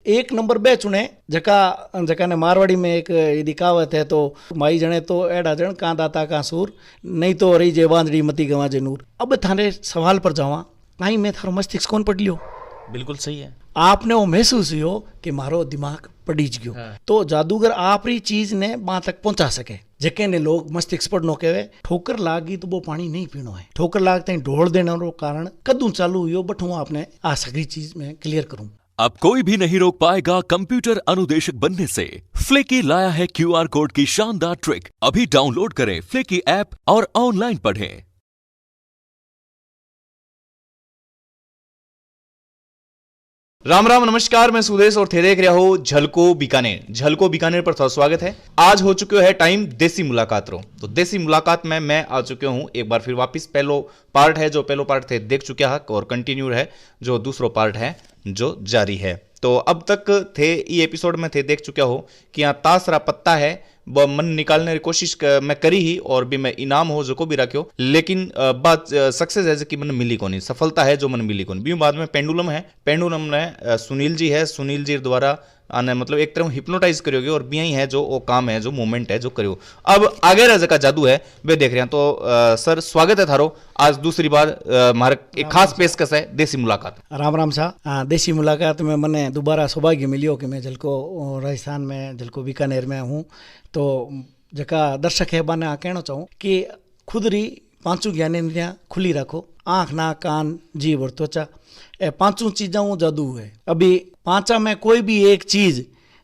एक नंबर बे चुने जका ने मारवाड़ी में एक यदि कहावत है तो माई जने तो एड़ा जन का दाता का सूर नहीं तो रही जे बांधड़ी मती गवा जे नूर। अब थाने सवाल पर जावा कहीं मैं थारो मस्तिष्क कौन पढ़ लियो। बिल्कुल सही है। आपने वो महसूस हो कि मारो दिमाग पड़ीज गयो। तो जादूगर आपरी चीज ने वहां तक पहुंचा सके जके ने लोग मस्तिष्क पढ़नो कहे। ठोकर लागी तो वो पानी नहीं पीनो है, ठोकर लागते ढोल देने रो कारण कदू चालू हुई बठू आपने आ सगरी चीज में क्लियर करूं। अब कोई भी नहीं रोक पाएगा कंप्यूटर अनुदेशक बनने से। फ्लिकी लाया है QR कोड की शानदार ट्रिक। अभी डाउनलोड करें फ्लिकी ऐप और ऑनलाइन पढ़ें। राम राम नमस्कार, मैं सुदेश और थे देख रहा हो झलको बीकानेर। झलको बीकानेर पर थोड़ा स्वागत है। आज हो चुके है टाइम देसी मुलाकात रो। तो देसी मुलाकात में मैं आ चुके हूँ एक बार फिर वापस। पहलो पार्ट है जो पहलो पार्ट थे देख चुके हैं और कंटिन्यू है जो दूसरो पार्ट है जो जारी है। तो अब तक थे ये एपिसोड में थे देख चुके हो कि यहाँ तासरा पत्ता है वो मन निकालने की कोशिश मैं करी ही और भी मैं इनाम हो जो को भी रखो, लेकिन बात सक्सेस है कि मन मिली को नहीं, सफलता है जो मन मिली को नहीं। भी बाद में पेंडुलम है, पेंडुलम ने सुनील जी है, सुनील जी द्वारा आने मतलब एक तरह हिप्नोटाइज करोगे और भी है जो वो काम है जो मूवमेंट है जो करो। अब आगे रह का जादू है वे देख रहे हैं। तो सर स्वागत है थारो आज दूसरी बार हमारे एक खास पेशकश है देसी मुलाकात। राम राम साहब। देसी मुलाकात में मैंने दोबारा सौभाग्य मिलियो कि मैं झलको राजस्थान में झलको बीकानेर में हूँ। तो जका दर्शक है बाने कहना चाहूँ कि खुद री पांचों ज्ञानेंद्रियां खुली रखो, आँख नाक कान जीभ और त्वचा, ए पांचों चीज़ों जादू है। अभी पांचा में कोई भी एक चीज़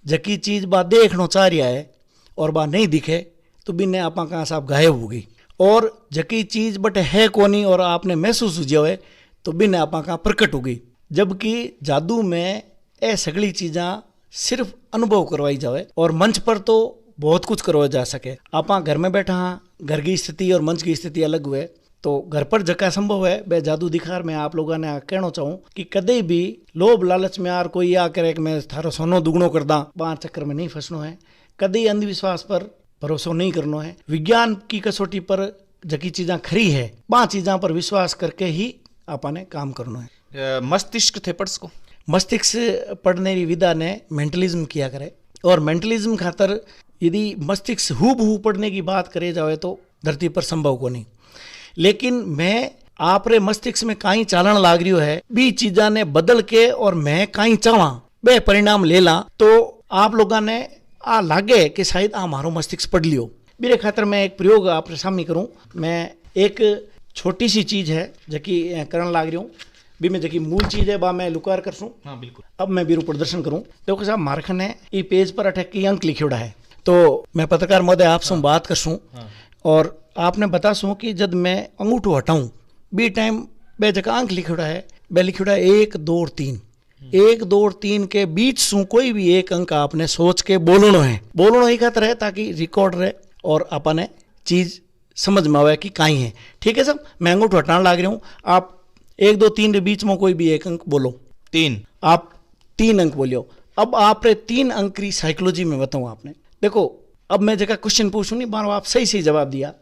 जकी चीज़ बा देखना चाह रहा है और बा नहीं दिखे तो बिन्ने आपा कहाँ साहब गायब हो गई, और जकी चीज़ बट है कोनी और आपने महसूस हो है तो बिन्ने आपा कहाँ प्रकट हो गई। जबकि जादू में ए सगली चीज़ां सिर्फ अनुभव करवाई जाए और मंच पर तो बहुत कुछ करवाया जा सके। आपा घर में बैठा हाँ, घर की स्थिति और मंच की स्थिति अलग हुए, तो घर पर जका संभव है वह जादू दिखार में आप लोगों ने कहना चाहूँ कि कदे भी लोभ लालच में यार कोई आ करे कि मैं थारो सोनो दुगनो कर दा, बाहर चक्कर में नहीं फंसनो है। कदे अंधविश्वास पर भरोसा नहीं करना है। विज्ञान की कसौटी पर जकी चीज़ां खरी है वहाँ चीज़ां पर विश्वास करके ही आपने काम करना है। मस्तिष्क थे पढ़स को मस्तिष्क पढ़ने की विधा ने मेंटलिज्म किया करे, और मेंटलिज्म खातर यदि मस्तिष्क हूबहू पढ़ने की बात करे जाए तो धरती पर संभव को नहीं। लेकिन मैं आप रे मस्तिष्क में काई चालन लाग रही है भी चीज़ा ने बदल के और मैं काई चाहवा बे परिणाम ले ला तो आप लोगों ने आ लागे कि शायद आ मारो मस्तिष्क पढ़ लियो। मेरे खातर मैं एक प्रयोग आप सामने करूं। मैं एक छोटी सी चीज़ है जकी करण लाग रही हूँ भी मैं जकी मूल चीज़ है बा मैं लुकार कर सूँ। हाँ बिल्कुल। अब मैं बीरू प्रदर्शन करूँ। देखो साहब मारखन है ये पेज पर अटक की अंक लिखियोड़ा है, तो मैं पत्रकार महोदय आपसे बात कर सूँ और आपने बता सूँ कि जब मैं अंगूठो हटाऊँ बी टाइम बे जगह अंक लिखोड़ा है, बे लिखोड़ा 1 2 और 3, 1 2 और 3 के बीच सूँ कोई भी एक अंक आपने सोच के बोलनो है। बोलनो ही खातर है ताकि रिकॉर्ड रहे और अपने चीज़ समझ में आवे कि काई है। ठीक है सब, मैं अंगूठो हटाने लग रहा हूँ। आप 1 2 3 के बीच में कोई भी एक अंक बोलो। 3 आप 3 अंक बोलियो। अब आप 3 अंक की साइकोलॉजी में बताऊँ आपने। देखो अब मैं जगह क्वेश्चन पूछूं नहीं बार आप सही सही जवाब दिया।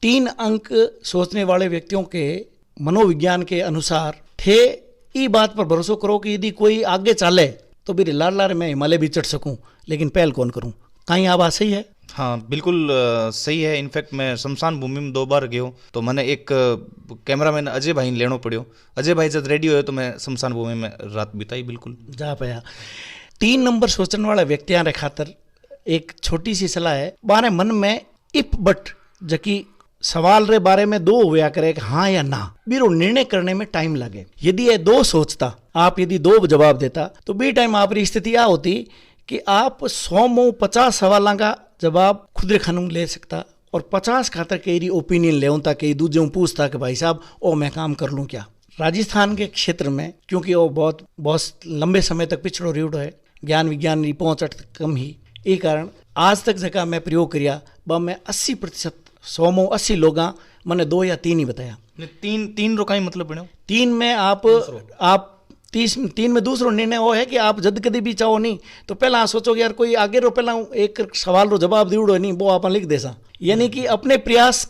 3 अंक सोचने वाले व्यक्तियों के मनोविज्ञान के अनुसार थे ई बात पर भरोसा करो कि यदि कोई आगे चले तो भी लार लार मैं हिमालय भी चढ़ सकूं, लेकिन पहल कौन करूं। कहीं आ बात सही है? हाँ बिल्कुल सही है। इनफैक्ट मैं शमशान भूमि में 2 बार गयो तो मैंने एक कैमरामैन अजय भाई लेनो पड़ियो। अजय भाई जब रेडी हुए तो मैं शमशान भूमि में रात बिताई। बिल्कुल जा पाया। 3 नंबर सोचने वाले व्यक्तियां रे खातर एक छोटी सी सलाह है। बारे मन में इफ बट जकी सवाल रे बारे में 2 हुआ करे कि हाँ या ना, बीरो निर्णय करने में टाइम लगे। यदि ये 2 सोचता आप यदि 2 जवाब देता तो बी टाइम आपकी स्थिति आ होती कि आप 100 में 50 सवालों का जवाब खुद खानू ले सकता और 50 खातर कई ओपिनियन ले ताकि दूजे पूछता कि भाई साहब ओ मैं काम कर लूँ क्या। राजस्थान के क्षेत्र में क्योंकि वो बहुत लंबे समय तक पिछड़ो रिवड़ो है, ज्ञान विज्ञान की पहुँच कम ही, ये कारण आज तक जगह मैं प्रयोग किया बा मैं 80% 100 में 80 लोग मैंने 2 या 3 ही बताया। 3 रो का मतलब बनो 3 में आप 3 में दूसरो निर्णय वो है कि आप जद कभी भी चाहो नहीं तो पहला सोचो कि यार कोई आगे रो पहला एक सवाल रो जवाब दिवड़ो नहीं वो आप लिख देसा। यानी कि अपने प्रयास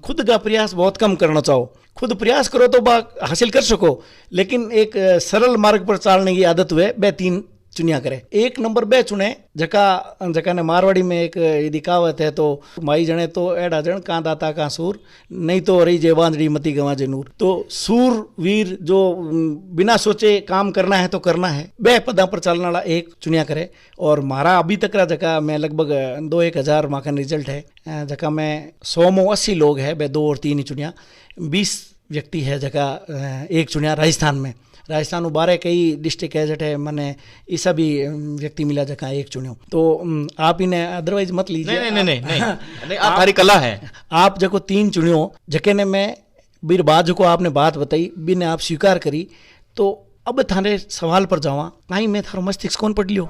खुद का प्रयास बहुत कम करना चाहो। खुद प्रयास करो तो बा हासिल कर सको, लेकिन एक सरल मार्ग पर चलने की आदत हुए बे 3 चुनिया करे। 1 नंबर 2 चुने जका ने मारवाड़ी में एक यदि कहावत है, तो माई जने तो एड़ा जन का दाता का सूर, नहीं तो रही जे बांधड़ी मती गवाजे नूर। तो सूर वीर जो बिना सोचे काम करना है तो करना है, 2 पदा पर चलने वाला 1 चुनिया करे। और मारा अभी तक रा जका मैं लगभग 2-1 हजार माखन रिजल्ट है, जका में 100-80 लोग है, 2 और 3 ही चुनिया, 20 व्यक्ति है जका 1 चुनिया राजस्थान में। राजस्थान में 12 कई डिस्ट्रिक्ट है जटे मैंने ऐसा भी व्यक्ति मिला जगह 1 चुनियो। तो आप इन्हें अदरवाइज मत लीजिए। नहीं, आप हरी कला है। आप जको 3 चुनियो जके ने मैं बीर बाद को आपने बात बताई बिने आप स्वीकार करी, तो अब थारे सवाल पर जावा, कहीं मैं थारो मस्तिष्क कौन पढ़ लियो।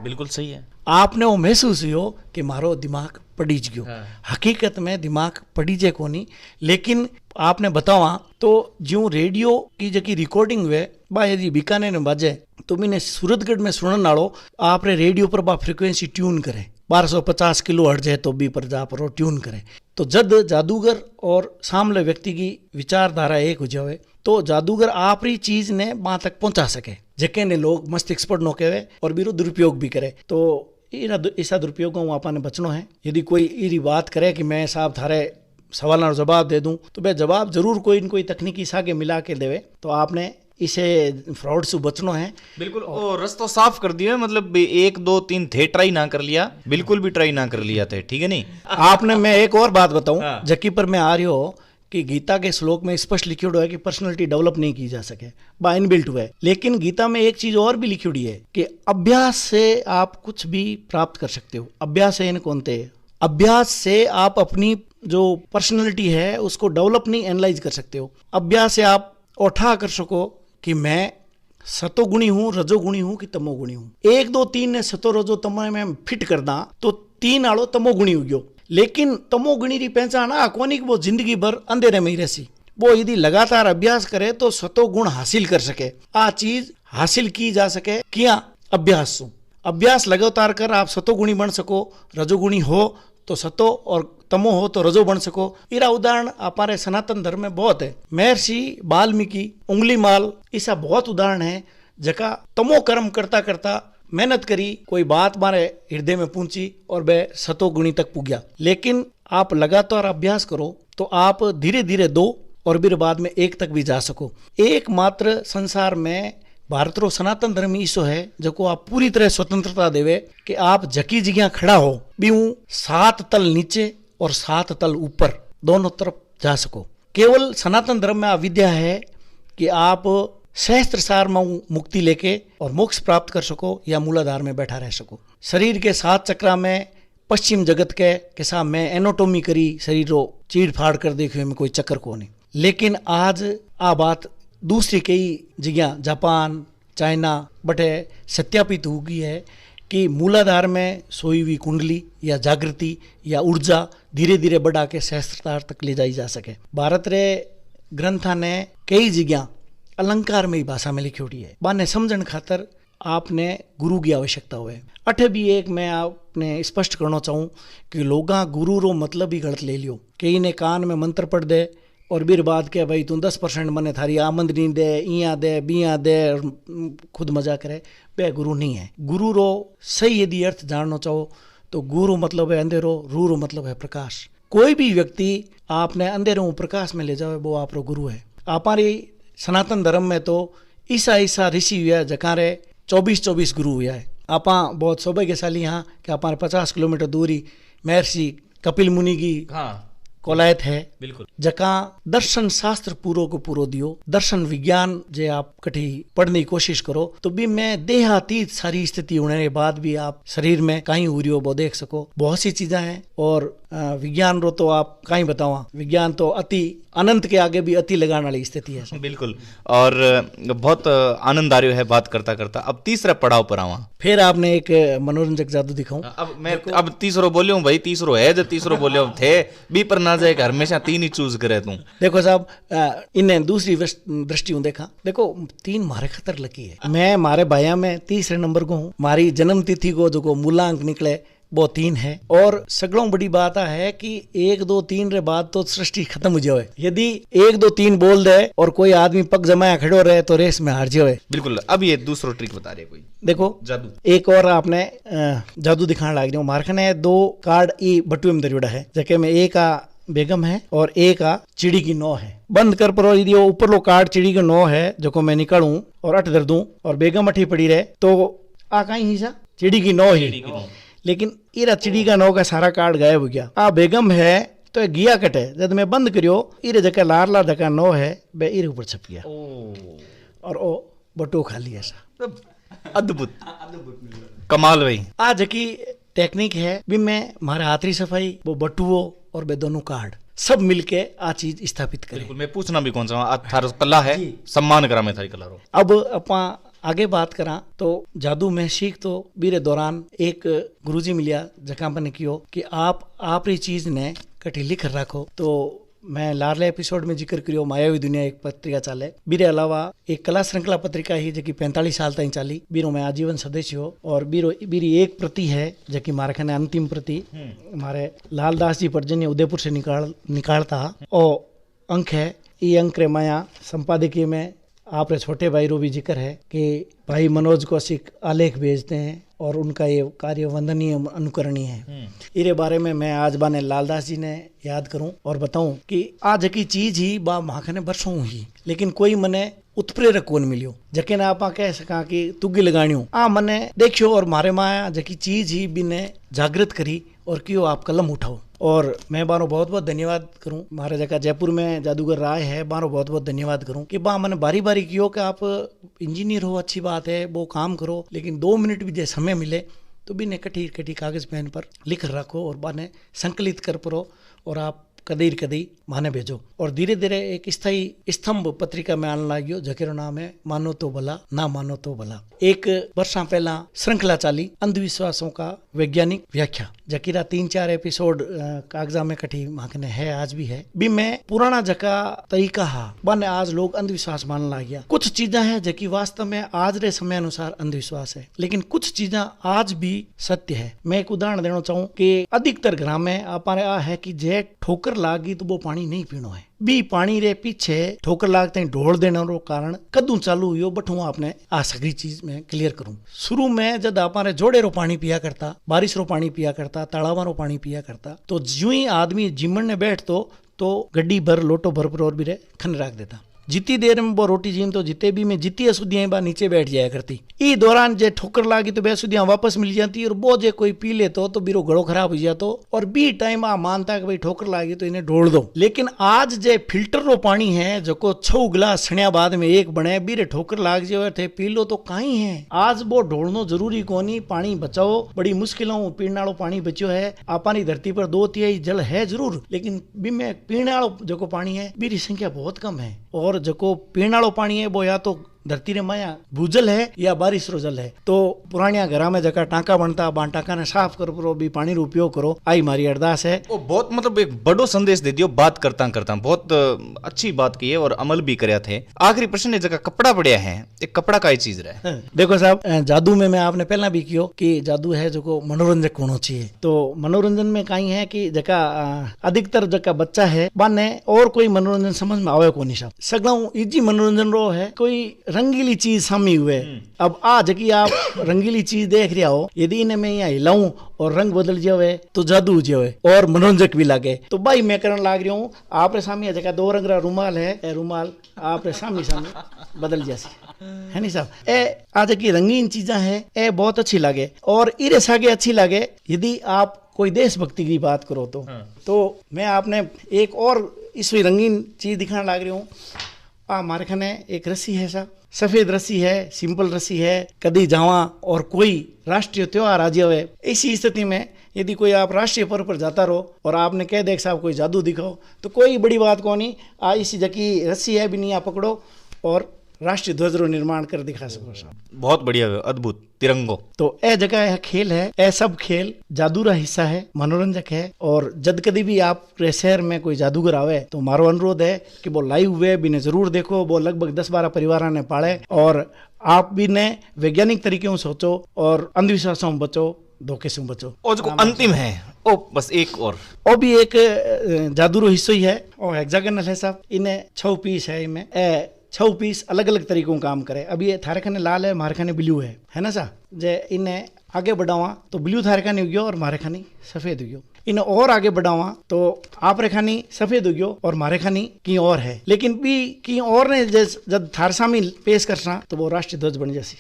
बिल्कुल सही है। आपने वो महसूस हुयो कि मारो दिमाग पड़ीज गयो। हकीकत में दिमाग पड़ीजे कोनी, लेकिन आपने बतावा तो ज्यों रेडियो की जकी रिकॉर्डिंग हुए बा यदि बीकानेर में बाजे तो मैंने सूरतगढ़ में सुनने वालों आपने रेडियो पर बा फ्रिक्वेंसी ट्यून करे 1250 किलो हर्ट्ज है तो भी पर जा पर ट्यून करे। तो जद जादूगर और सामने व्यक्ति की विचारधारा एक हो जाए तो जादूगर आपरी चीज ने वहां तक पहुंचा सके, जके ने लोग मस्तिष्क पर नोके और बिरु दुरुपयोग भी करे। तो ऐसा दुरुपयोग को आपा ने बचनो है। यदि कोई इरी बात करे कि मैं साहब थारे सवाल ना जवाब दे दूं, तो वह जवाब जरूर कोई न कोई तकनीकी सागे मिला के देवे। तो आपने इसे फ्रॉड से बचना है। बिल्कुल, और रास्ता साफ कर दिया, मतलब 1 2 3 थे ट्राई ना कर लिया, बिल्कुल भी ट्राई ना कर लिया थे, ठीक है नहीं। आपने मैं एक और बात बताऊं, जकी पर मैं आ रही हो कि गीता के श्लोक में स्पष्ट लिखियोड़ है कि पर्सनालिटी डेवलप नहीं की जा सके, बा इनबिल्ट हुआ है। लेकिन गीता में एक चीज और भी लिखियोड़ी है कि अभ्यास से आप कुछ भी प्राप्त कर सकते हो। अभ्यास है इन कौनते, अभ्यास से आप अपनी जो पर्सनालिटी है उसको डेवलप नहीं एनालाइज कर सकते हो। अभ्यास से आप उठा कर सको कि मैं सतोगुणी हूं, रजोगुणी हूं कि तमोगुणी हूं। 1 2 3 ने सतो रजो तमो में फिट करना तो 3 आलो तमोगुणी हो गयो। लेकिन तमोगुणी की पहचान आ कोनी कि वो जिंदगी भर अंधेरे में ही रहसी। वो यदि लगातार अभ्यास करे तो सतोगुण हासिल कर सके। आ चीज हासिल की जा सके किया अभ्यास से। अभ्यास लगातार कर आप सतोगुणी बन सको, रजोगुणी हो तो सतो और तमो हो तो रजो बन सको। इरा उदाहरण हमारे सनातन धर्म में बहुत है। महर्षि वाल्मीकि, उंगली माल, ऐसा बहुत उदाहरण है जका तमो कर्म करता करता मेहनत करी, कोई बात मारे हृदय में पहुंची और वह सतोगुणी तक पुग्या। लेकिन आप लगातार अभ्यास करो तो आप धीरे धीरे 2 और फिर बाद में 1 तक भी जा सको। एकमात्र संसार में भारत रो सनातन धर्म ईसो है जो आप पूरी तरह स्वतंत्रता देवे कि आप जकी जगह खड़ा हो बीऊ 7 तल नीचे और 7 तल ऊपर दोनों तरफ जा सको। केवल सनातन धर्म में आ विद्या है कि आप सहस्त्र सार में मुक्ति लेके और मोक्ष प्राप्त कर सको या मूलाधार में बैठा रह सको। शरीर के 7 चक्रा में पश्चिम जगत के साथ मैं एनाटोमी करी शरीर रो चीड़ फाड़ कर देखियो में कोई चक्कर को नहीं। लेकिन आज आ बात दूसरी कई जगह जापान चाइना बटे सत्यापित हो गई है कि मूलाधार में सोई हुई कुंडली या जागृति या ऊर्जा धीरे धीरे बढ़ा के सहस्त्रतार तक ले जाई जा सके। भारत रे ग्रंथा ने कई जगह अलंकार में ही भाषा में लिखी हुई है। बाने समझन खातर आपने गुरु की आवश्यकता हुए। अठे भी एक मैं आपने स्पष्ट करना चाहूँ कि लोगा गुरु रो मतलब ही गलत ले लियो। कई ने कान में मंत्र पढ़ दे और बीर बाद के भाई तू 10% मने थारी आमदनी दे, इया दे बिया दे, खुद मजा करे, वह गुरु नहीं है। गुरु रो सही यदि अर्थ जानना चाहो तो गुरु मतलब है अंधेरो, रू मतलब है प्रकाश। कोई भी व्यक्ति आपने अंधेरों प्रकाश में ले जाए वो आप रो गुरु है। हमारी सनातन धर्म में तो ईसा ऋषि हुआ जकारे 24 गुरु हुआ है। आपा बहुत सौभाग्यशाली यहाँ कि हमारे 50 किलोमीटर दूरी महर्षि कपिल मुनि की कोलायत है। बिल्कुल जका दर्शन शास्त्र पूरो को पूरो दियो। दर्शन विज्ञान जे आप कठी पढ़ने की कोशिश करो तो भी मैं देहातीत सारी स्थिति होने के बाद भी आप शरीर में कहीं हो रही हो वो देख सको। बहुत सी चीजें हैं और विज्ञान रो तो आप कहीं बतावा, विज्ञान तो अति अनंत के आगे भी अति लगाने वाली स्थिति है। बिल्कुल, और बहुत आनंद आ रही है बात करता करता। अब तीसरा पड़ाव पर आवा, फिर आपने एक मनोरंजक जादू दिखाऊं। अब तीसरो बोलियो भाई, तीसरो है जो तीसरो बोलियो थे बी पर ना जाए, हमेशा 3 ही चूज करे तू। देखो साहब, इन्हें दूसरी दृष्टि देखा, देखो 3 मारे खतर लकी है। मैं मारे भाया में तीसरे नंबर को हूँ। मारी जन्म तिथि को जो मूलांक निकले वो 3 है। और सगलों बड़ी बात है कि 1 2 3 रे बाद तो सृष्टि खत्म हो जाए। यदि 1 2 3 बोल दे और कोई आदमी पग जमाया खड़ो रहे तो रेस में हार जाए। बिल्कुल। अब ये दूसरा ट्रिक बता रहे कोई, देखो जादू। एक और आपने जादू दिखाने लाग रही मारखने 2 कार्ड ई बटुए में दरियोड़ा है, जके में एक आ बेगम है और एक आ चिड़ी की नौ है। बंद कर परो यदि वो ऊपर लो कार्ड चिड़ी की नौ है जो मैं निकालूं और अट धर दूं और बेगम अठी पड़ी रहे तो आ कहीं हिस्सा चिड़ी की नौ ही, लेकिन इरा चिड़ी का नौ का सारा कार्ड गायब हो गया। आ बेगम है तो गिया कटे जब मैं बंद करियो इरे जका लार लार जका नौ है बे इरे ऊपर छप गया और ओ बटो खाली ऐसा। अद्भुत कमाल भाई। आ जकी टेक्निक है भी मैं हमारे हाथरी सफाई वो बटुओ और बे दोनों कार्ड सब मिलके आ चीज स्थापित करें। बिल्कुल। मैं पूछना भी कौन सा आज थार कला है, सम्मान करा मैं थारी कला रो। अब अपा आगे बात करा तो जादू में सीख तो बीरे दौरान एक गुरुजी मिलिया जका मैंने कियो कि आप री चीज ने कटी लिख रखो। तो मैं लारले एपिसोड में जिक्र करियो मायावी दुनिया एक पत्रिका चाले, बीरे अलावा एक कला श्रृंखला पत्रिका ही जो 45 साल तक चाली, बीरो मैं आजीवन सदस्य हो और बीरी एक प्रति है जो कि मारे खाने अंतिम प्रति हमारे लालदास जी पर्जन्य उदयपुर से निकालता और अंक है। ये अंक रे माया संपादकीय में आप रे छोटे भाई रो भी जिक्र है कि भाई मनोज कौशिक आलेख भेजते हैं और उनका ये कार्य वंदनीय अनुकरणीय है। इरे बारे में मैं आज बाने लालदास जी ने याद करूं और बताऊं कि आज की चीज ही बा माखने बरसों ही, लेकिन कोई मने उत्प्रेरक कौन मिलियो जके ना आपा कह सका कि तुगी लगाणियो आ मने देखियो और मारे माया जकी चीज ही बिने जागृत करी और क्यों आप कलम उठाओ। और मैं बारो बहुत बहुत धन्यवाद करूं मारे जगह जयपुर में जादूगर राय है, बारो बहुत बहुत धन्यवाद करूं कि बा मैंने बारी बारी कियो कि आप इंजीनियर हो अच्छी बात है वो काम करो, लेकिन 2 मिनट भी जैसे समय मिले तो भी ने कटी कागज पेन पर लिख रखो और बाने संकलित कर परो और आप कदी माने भेजो। और धीरे धीरे एक स्थायी स्तंभ पत्रिका में आने लगियो जकेरो नाम है मानो तो भला ना मानो तो भला। एक वर्षा पहला श्रृंखला चाली अंधविश्वासों का वैज्ञानिक व्याख्या जकीरा 3-4 एपिसोड कागजा में कठी माखने है आज भी है भी मैं पुराना जका तरीका हा बने आज लोग अंधविश्वास मानने लग गया। कुछ चीजें हैं जकी वास्तव में आज रे समय अनुसार अंधविश्वास है, लेकिन कुछ चीजें आज भी सत्य है। मैं एक उदाहरण देना चाहूँ कि अधिकतर घर में आपारे आ है कि जे ठोकर लागी तो वो पानी नहीं पीनो है, बी पानी रे पीछे ठोकर लागते ढोल देने रो कारण कदू चालू हुई बठू आपने आ सगरी चीज में क्लियर करूं। शुरू में जब आपारे जोड़े रो पानी पिया करता, बारिश रो पानी पिया करता, तालाबा रो पानी पिया करता, तो ज्यों ही आदमी जिमन ने बैठ तो गड्डी भर लोटो भर पर और भी रे खन रख देता। जितनी देर में वो रोटी जीम तो जिते भी में जितनी अशुद्धियां बा नीचे बैठ जाया करती। ई दौरान जे ठोकर लागी तो बेअशुद्धियां वापस मिल जाती और वो जे कोई पी ले तो बीरो गड़ो खराब हो जातो और बी टाइम आ मानता कि भाई ठोकर लागी तो इन्हें ढोल दो। लेकिन आज जे फिल्टर रो पानी है जो को 6 गिलास छण्या बाद में एक बने बीरे ठोकर लाग जाए थे पी लो तो कहीं है। आज वो ढोलनो जरूरी कोनी, पानी बचाओ, बड़ी मुश्किलों पीने वालों पानी बच्यो है। आपानी धरती पर 2/3 जल है जरूर, लेकिन बी में पीने वालों जो को पानी है बीरी संख्या बहुत कम है और जो को पीने वालों पानी है वो या तो धरती रे माया भूजल है या बारिश रो जल है। तो पुरानिया घरा में जका टांका बनता बा टांका ने साफ करो भी पानी रो उपयोग करो, आई मारी अरदास है। वो बहुत मतलब एक बड़ो संदेश दे दियो बात करता बहुत अच्छी बात की है और अमल भी करया थे। आखिरी प्रश्न है जगह कपड़ा पड़िया है, एक कपड़ा का चीज रहे। देखो साहब जादू में मैं आपने पहला भी कियो कि जादू है जो को मनोरंजक होना चाहिए। तो मनोरंजन में कहीं है कि जका अधिकतर जका बच्चा है बाने और कोई मनोरंजन समझ में आवे को नहीं साहब, सगला इजी मनोरंजन रो है कोई रंगीली चीज सामी हुए। अब आज की आप रंगीली चीज देख रहा हो, यदि इन्हें मैं यहाँ हिलाऊं और रंग बदल जावे तो जादू हो जावे और मनोरंजक भी लगे। तो भाई मैं करने लाग रही हूँ आपरे सामने जगह 2 रंग रुमाल है, रुमाल आपरे सामने बदल जैसे है नहीं साहब। ए आज की रंगीन चीजा है ए बहुत अच्छी लगे और इरे सागे अच्छी लगे यदि आप कोई देशभक्ति की बात करो तो मैं आपने एक और इस रंगीन चीज दिखाने लाग रही हूँ। हमारे खाने एक रस्सी है साहब, सफेद रस्सी है, सिंपल रस्सी है, कदी जावा और कोई राष्ट्रीय त्योहार आ जावे। ऐसी स्थिति में यदि कोई आप राष्ट्रीय पर्व पर जाता रहो और आपने कह देख साहब कोई जादू दिखाओ तो कोई बड़ी बात को नहीं, आ इसी जकी रस्सी है भी नहीं आप पकड़ो और राष्ट्रीय ध्वज रो निर्माण कर दिखा सको साहब। बहुत बढ़िया, अद्भुत तिरंगो। तो ए जगह है खेल है, ए सब खेल जादूरा हिस्सा है, मनोरंजक है। और जद कभी भी आप शहर में कोई जादूगर आवे तो मारो अनुरोध है कि वो लाइव हुए भी ने जरूर देखो। वो लगभग 10-12 परिवार ने पाले और आप भी ने वैज्ञानिक तरीके से सोचो और अंधविश्वासों में बचो दो किस्म बचो। और जो अंतिम है ओ बस एक और भी एक जादू रो हिस्सो ही है और हेक्सागोनल है साहब। इन्हें 6 पीस है, इनमें 6 पीस अलग अलग तरीकों काम करे। अभी ये थारे खाने लाल है, मारे खाने ब्लू है ना सा। जे इन्हें आगे बढ़ावा तो ब्लू थारे खाने उग्यो और मारे खानी सफेद उग्यो। इन्हें और आगे बढ़ावा तो आप रे खानी सफेद उग्यो और मारे खानी की और है। लेकिन भी की और ने जब थार सामी पेश करना तो वो राष्ट्रीय ध्वज बन जासी।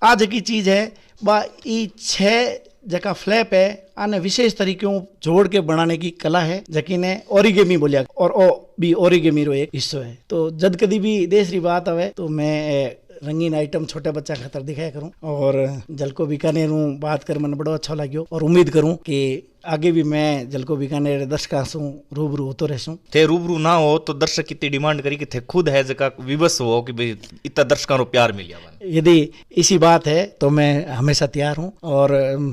आज की चीज है बा ई 6 जका फ्लैप है आने विशेष तरीकों जोड़ के बनाने की कला है, जकी ने ओरिगेमी बोलिया और ओ भी ओरिगेमी रो एक हिस्सो है। तो जद कदी भी देश री बात आवे तो मैं रंगीन आइटम छोटे बच्चा खातर दिखाया करूं। और जलको बीकानेर हूँ बात कर मन बड़ो अच्छा लग्यो और उम्मीद करूं कि आगे भी मैं जलको बीकानेर दर्शकों से रूबरू होतो रहूं। थे रूबरू ना हो तो दर्शक कितनी डिमांड करी कि थे खुद है जका विवश हो कि भाई इतना दर्शकों को प्यार मिल गया। यदि इसी बात है तो मैं हमेशा तैयार हूं। और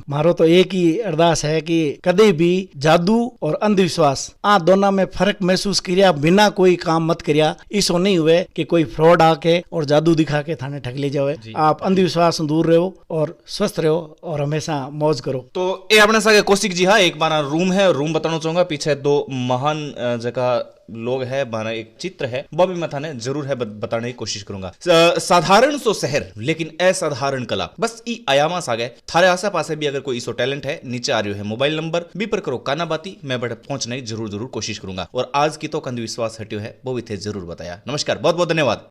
मारो तो एक ही अरदास है कि कदे भी जादू और अंधविश्वास आ दोनों में फर्क महसूस किया बिना कोई काम मत करिया। इसो नहीं हुए कि कोई फ्रॉड आके और जादू दिखा के थाने ठग ले जावे। आप अंधविश्वास दूर रहो और स्वस्थ रहो और हमेशा मौज करो। तो ये अपने साथ कौशिक जी हाँ एक बार रूम है, रूम बताना चाहूंगा। पीछे 2 महान जगह लोग है, बाना एक चित्र है वो भी मैं थाने जरूर है बताने की कोशिश करूंगा। साधारण सो शहर लेकिन असाधारण कला बस ई आयामा सा गए। थारे आसे पासे भी अगर कोई इसो टैलेंट है नीचे आ रही है मोबाइल नंबर भी पर करो काना बाती, मैं बड़े पहुंचने की जरूर कोशिश करूंगा। और आज की तो अंधविश्वास हटियो है वो भी थे जरूर बताया। नमस्कार, बहुत बहुत धन्यवाद।